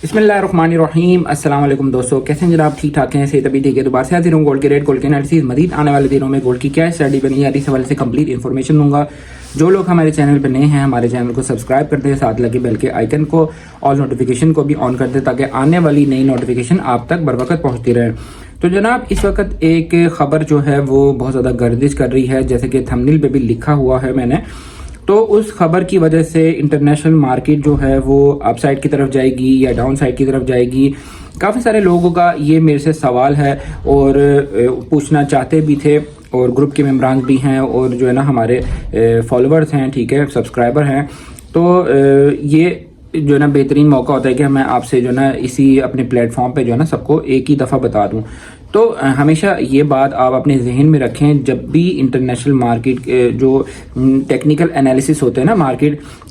बिस्मिल्लाहिर्रहमानिर्रहीम। अस्सलाम वालेकुम दोस्तों, कैसे हैं जनाब? ठीक ठाक हैं? सेहत अभी ठीक है? दोबारा से हाजिर हूँ गोल्ड के रेट, गोल्ड के एनालिसिस, मजीद आने वाले दिनों में गोल्ड की क्या स्टडी बनी है, इस हवाले से कंप्लीट इन्फॉर्मेशन दूंगा। जो लोग हमारे चैनल पर नए हैं, हमारे चैनल को सब्सक्राइब करते हैं, साथ लगे बेल के आइकन को ऑल नोटिफिकेशन को भी ऑन कर दे ताकि आने वाली नई नोटिफिकेशन आप तक बर वक्त पहुँचती रहे। तो जनाब इस वक्त एक खबर जो है वो बहुत ज़्यादा गर्दिश कर रही है, जैसे कि थंबनेल पे भी लिखा हुआ है मैंने। तो उस खबर की वजह से इंटरनेशनल मार्केट जो है वो अपसाइड की तरफ जाएगी या डाउन साइड की तरफ जाएगी। काफ़ी सारे लोगों का ये मेरे से सवाल है और पूछना चाहते भी थे, और ग्रुप के मेम्बरान भी हैं और जो है ना हमारे फॉलोअर्स हैं, ठीक है, सब्सक्राइबर हैं। तो ये जो है ना बेहतरीन मौका होता है कि मैं आपसे जो है ना इसी अपने प्लेटफॉर्म पे जो है ना सबको एक ही दफ़ा बता दूं। तो हमेशा ये बात आप अपने जहन में रखें, जब भी इंटरनेशनल मार्केट जो टेक्निकल एनालिसिस होते हैं ना,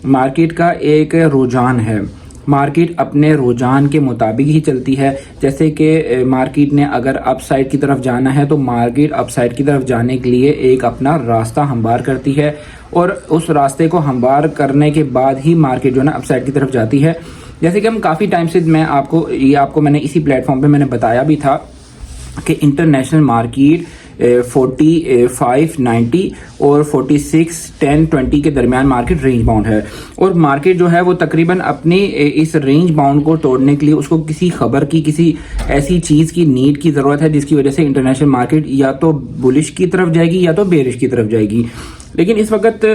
मार्केट का एक रुझान है। मार्केट अपने रुझान के मुताबिक ही चलती है। जैसे कि मार्केट ने अगर अप साइड की तरफ जाना है तो मार्केट अप साइड की तरफ जाने के लिए एक अपना रास्ता हमवार करती है, और उस रास्ते को हमवार करने के बाद ही मार्केट जो है ना अप साइड की तरफ जाती है। जैसे कि हम काफ़ी टाइम से आपको मैंने इसी प्लेटफॉर्म पे मैंने बताया भी था कि इंटरनेशनल मार्केट 45, 90 और 46, 10, 20 के दरमियान मार्केट रेंज बाउंड है, और मार्केट जो है वो तकरीबन अपने इस रेंज बाउंड को तोड़ने के लिए उसको किसी खबर की, किसी ऐसी चीज़ की नीड की ज़रूरत है जिसकी वजह से इंटरनेशनल मार्केट या तो बुलिश की तरफ जाएगी या तो बेरिश की तरफ जाएगी। लेकिन इस वक्त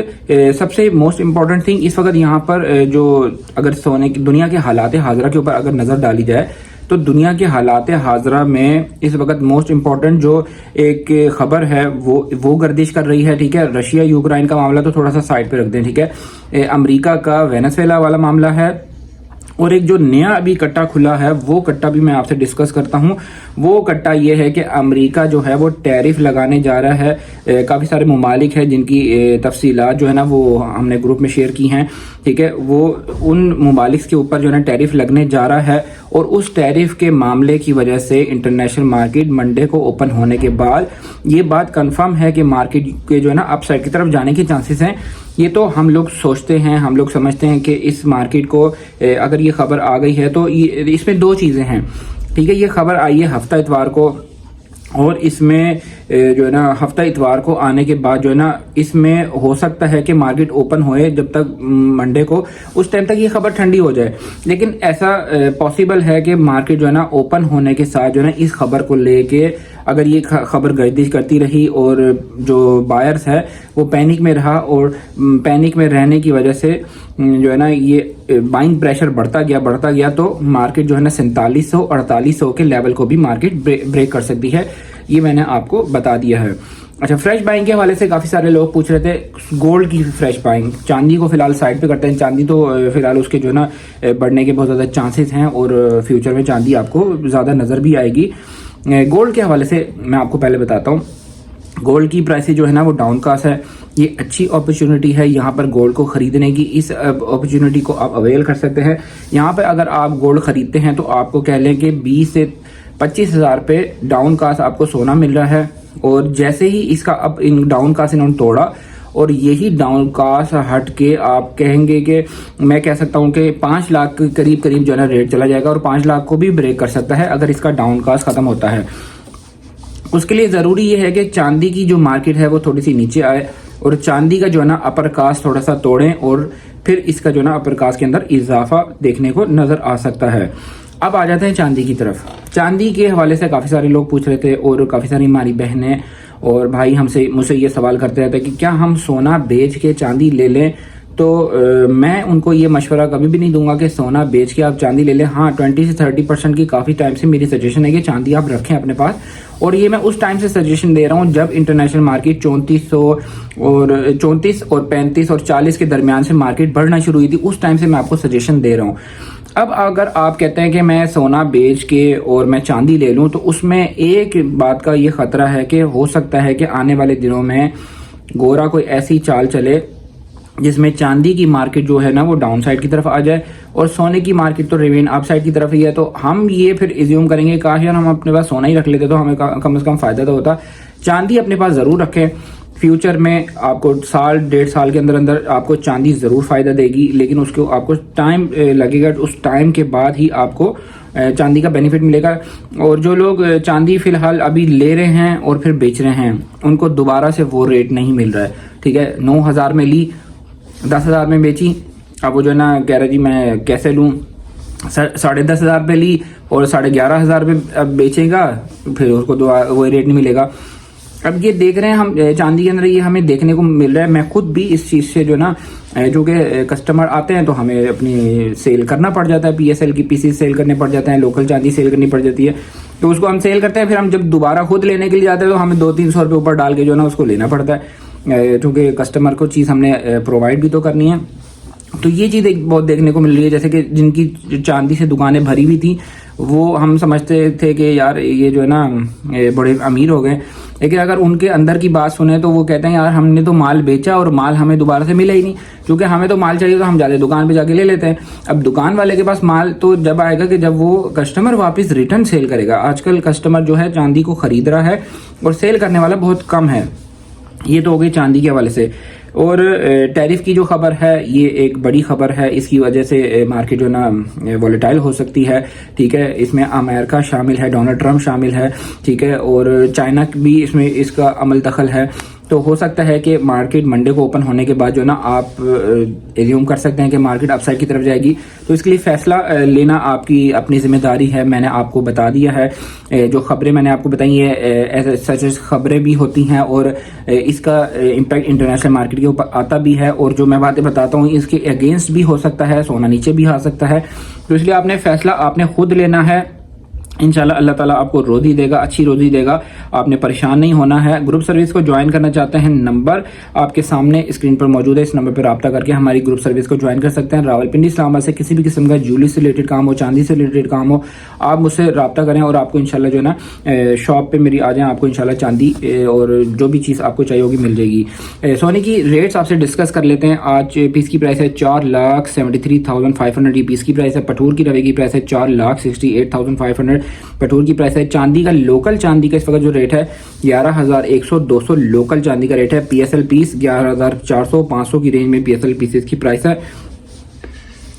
सबसे मोस्ट इम्पॉर्टेंट थिंग इस वक्त यहाँ पर जो अगर सोने की दुनिया के हालात हाज़िरा के ऊपर अगर नज़र डाली जाए तो दुनिया के हालात हाज़िरा में इस वक्त मोस्ट इम्पॉर्टेंट जो एक खबर है वो गर्दिश कर रही है, ठीक है। रशिया यूक्रेन का मामला तो थोड़ा सा साइड पे रख दें, ठीक है। अमेरिका का वेनेजुएला वाला मामला है, और एक जो नया अभी कट्टा खुला है वो कट्टा भी मैं आपसे डिस्कस करता हूं। वो कट्टा ये है कि अमेरिका जो है वो टैरिफ लगाने जा रहा है। काफ़ी सारे ममालिक हैं जिनकी तफसीलात जो है ना वो हमने ग्रुप में शेयर की हैं, ठीक है। वो उन ममालिक के ऊपर जो है ना टैरिफ लगने जा रहा है, और उस टैरिफ के मामले की वजह से इंटरनेशनल मार्केट मंडे को ओपन होने के बाद ये बात कंफर्म है कि मार्केट के जो है ना अप साइड की तरफ जाने के चांसेस हैं। ये तो हम लोग सोचते हैं, हम लोग समझते हैं कि इस मार्केट को अगर ये खबर आ गई है तो इसमें दो चीज़ें हैं, ठीक है। ये खबर आई है हफ्ता इतवार को, और इसमें जो है ना हफ्ता इतवार को आने के बाद जो है ना इसमें हो सकता है कि मार्केट ओपन होए जब तक मंडे को, उस टाइम तक ये खबर ठंडी हो जाए। लेकिन ऐसा पॉसिबल है कि मार्केट जो है ना ओपन होने के साथ जो है ना इस खबर को लेके अगर ये खबर गर्दिश करती रही और जो बायर्स है वो पैनिक में रहा, और पैनिक में रहने की वजह से जो है ना ये बाइंग प्रेशर बढ़ता गया तो मार्केट जो है ना 4700, 4800 के लेवल को भी मार्केट ब्रेक कर सकती है। ये मैंने आपको बता दिया है। अच्छा, फ्रेश बाइंग के हवाले से काफ़ी सारे लोग पूछ रहे थे गोल्ड की फ्रेश बाइंग। चांदी को फिलहाल साइड पे करते हैं। चांदी तो फिलहाल उसके जो है ना बढ़ने के बहुत ज़्यादा चांसेस हैं, और फ्यूचर में चांदी आपको ज़्यादा नज़र भी आएगी। गोल्ड के हवाले से मैं आपको पहले बताता हूँ, गोल्ड की प्राइस जो है ना वो डाउन कास्ट है। ये अच्छी अपॉर्चुनिटी है यहाँ पर गोल्ड को खरीदने की। इस अपॉर्चुनिटी को आप अवेल कर सकते हैं। यहाँ पर अगर आप गोल्ड खरीदते हैं तो आपको कह लें कि 20 से 25 हज़ार पे डाउन कास्ट आपको सोना मिल रहा है, और जैसे ही इसका अब इन डाउन कास्ट इन्होंने तोड़ा और यही डाउन कास्ट हट के आप कहेंगे कि मैं कह सकता हूं कि 5 लाख के करीब जो है ना रेट चला जाएगा, और 5 लाख को भी ब्रेक कर सकता है अगर इसका डाउन कास्ट खत्म होता है। उसके लिए ज़रूरी ये है कि चांदी की जो मार्केट है वो थोड़ी सी नीचे आए, और चांदी का जो है ना अपर कास्ट थोड़ा सा तोड़ें, और फिर इसका जो है ना अपर कास्ट के अंदर इजाफा देखने को नज़र आ सकता है। अब आ जाते हैं चांदी की तरफ। चांदी के हवाले से काफ़ी सारे लोग पूछ रहे थे, और काफ़ी सारी हमारी बहनें और भाई मुझसे ये सवाल करते रहते हैं कि क्या हम सोना बेच के चांदी ले लें। तो मैं उनको ये मशवरा कभी भी नहीं दूंगा कि सोना बेच के आप चांदी ले लें। हाँ, 20 से 30% की काफ़ी टाइम से मेरी सजेशन है कि चांदी आप रखें अपने पास, और ये मैं उस टाइम से सजेशन दे रहा हूँ जब इंटरनेशनल मार्केट 34 और 35 और 40 के दरमियान से मार्केट बढ़ना शुरू हुई थी। उस टाइम से मैं आपको सजेशन दे रहा हूँ। अब अगर आप कहते हैं कि मैं सोना बेच के और मैं चांदी ले लूं, तो उसमें एक बात का ये खतरा है कि हो सकता है कि आने वाले दिनों में गोरा कोई ऐसी चाल चले जिसमें चांदी की मार्केट जो है ना वो डाउन साइड की तरफ आ जाए, और सोने की मार्केट तो रिमेन अप साइड की तरफ ही है। तो हम ये फिर एज्यूम करेंगे काश यार हम अपने पास सोना ही रख लेते तो हमें कम से कम फायदा तो होता। चांदी अपने पास ज़रूर रखें, फ्यूचर में आपको साल 1.5 साल के अंदर अंदर आपको चांदी ज़रूर फ़ायदा देगी, लेकिन उसको आपको टाइम लगेगा। उस टाइम के बाद ही आपको चांदी का बेनिफिट मिलेगा। और जो लोग चांदी फ़िलहाल अभी ले रहे हैं और फिर बेच रहे हैं, उनको दोबारा से वो रेट नहीं मिल रहा है। ठीक है, 9,000 में ली, 10,000 में बेची, अब वो जो है ना कह रहा जी मैं कैसे लूँ, 10,500 पे ली और 11,500 पे अब बेचेगा, फिर उसको वो रेट नहीं मिलेगा। अब ये देख रहे हैं हम चांदी के अंदर, ये हमें देखने को मिल रहा है। मैं खुद भी इस चीज़ से जो ना, जो कि कस्टमर आते हैं तो हमें अपनी सेल करना पड़ जाता है, PSL की पीसीस सेल करने पड़ जाते हैं, लोकल चांदी सेल करनी पड़ जाती है, तो उसको हम सेल करते हैं। फिर हम जब दोबारा खुद लेने के लिए जाते हैं तो हमें 200-300 रुपये ऊपर डाल के जो ना उसको लेना पड़ता है, क्योंकि कस्टमर को चीज़ हमने प्रोवाइड भी तो करनी है। तो ये चीज़ बहुत देखने को मिल रही है। जैसे कि जिनकी चांदी से दुकानें भरी हुई थी, वो हम समझते थे कि यार ये जो है ना बड़े अमीर हो गए, लेकिन अगर उनके अंदर की बात सुने तो वो कहते हैं यार हमने तो माल बेचा और माल हमें दोबारा से मिला ही नहीं, क्योंकि हमें तो माल चाहिए तो हम जाते दुकान पे जाके ले लेते हैं। अब दुकान वाले के पास माल तो जब आएगा कि जब वो कस्टमर वापस रिटर्न सेल करेगा। आजकल कस्टमर जो है चांदी को खरीद रहा है और सेल करने वाला बहुत कम है। ये तो हो गई चांदी के हवाले से। और टैरिफ की जो खबर है, ये एक बड़ी खबर है। इसकी वजह से मार्केट जो ना वॉलेटाइल हो सकती है। ठीक है, इसमें अमेरिका शामिल है, डोनाल्ड ट्रंप शामिल है। ठीक है, और चाइना भी इसमें इसका अमल दखल है। तो हो सकता है कि मार्केट मंडे को ओपन होने के बाद जो ना आप एज्यूम कर सकते हैं कि मार्केट अपसाइड की तरफ जाएगी। तो इसके लिए फैसला लेना आपकी अपनी जिम्मेदारी है। मैंने आपको बता दिया है, जो खबरें मैंने आपको बताई है सच खबरें भी होती हैं और इसका इम्पैक्ट इंटरनेशनल मार्केट के ऊपर आता भी है। और जो मैं बातें बताता हूँ इसके अगेंस्ट भी हो सकता है, सोना नीचे भी आ सकता है। तो इसलिए आपने फैसला आपने खुद लेना है। इंशाल्लाह अल्लाह ताला आपको रोज़ी देगा, अच्छी रोज़ी देगा। आपने परेशान नहीं होना है। ग्रुप सर्विस को ज्वाइन करना चाहते हैं, नंबर आपके सामने स्क्रीन पर मौजूद है। इस नंबर पर रब्ता करके हमारी ग्रुप सर्विस को ज्वाइन कर सकते हैं। रावलपिंडी इस्लामाबाद से किसी भी किस्म का ज्वेलरी से रिलेटेड काम हो, चांदी से रिलेटेड काम हो, आप मुझसे रब्ता करें और आपको इंशाल्लाह जो है ना शॉप पर मेरी आ जाएँ, आपको इंशाल्लाह चांदी और जो भी चीज़ आपको चाहिए होगी मिल जाएगी। सोने की रेट्स आपसे डिस्कस कर लेते हैं। आज पीस की प्राइस है 4,73,500 ये पीस की प्राइस है। पठूर की रवे की प्राइस है 4,68,500 पठूर की प्राइस है। चांदी का लोकल चांदी का इस वक्त जो रेट है 11,100-200 लोकल चांदी का रेट है। PSL पीस 11,400-500 की रेंज में PSL पीसेस की प्राइस है।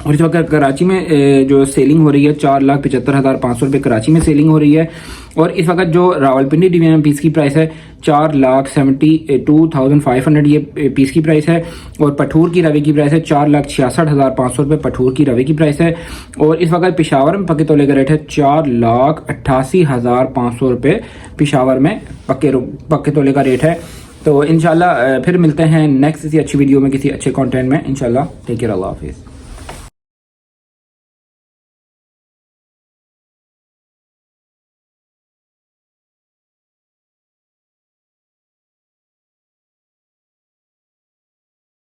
और इस वक्त कराची में जो सेलिंग हो रही है 4,75,500 रुपये कराची में सेलिंग हो रही है। और इस वक्त जो रावलपिंडी डिवीजन पीस की प्राइस है 4,72,500 ये पीस की प्राइस है। और पठूर की रवे की प्राइस है 4,66,500 रुपये पठूर की रवे की प्राइस है। और इस वक्त पिशावर में पक्के तोले का रेट है 4,88,500 रुपये पिशावर में पक्के तोले का रेट है। तो इंशाल्लाह फिर मिलते हैं नेक्स्ट किसी अच्छी वीडियो में, किसी अच्छे कंटेंट में इंशाल्लाह। टेक केयर, अल्लाह हाफिज़।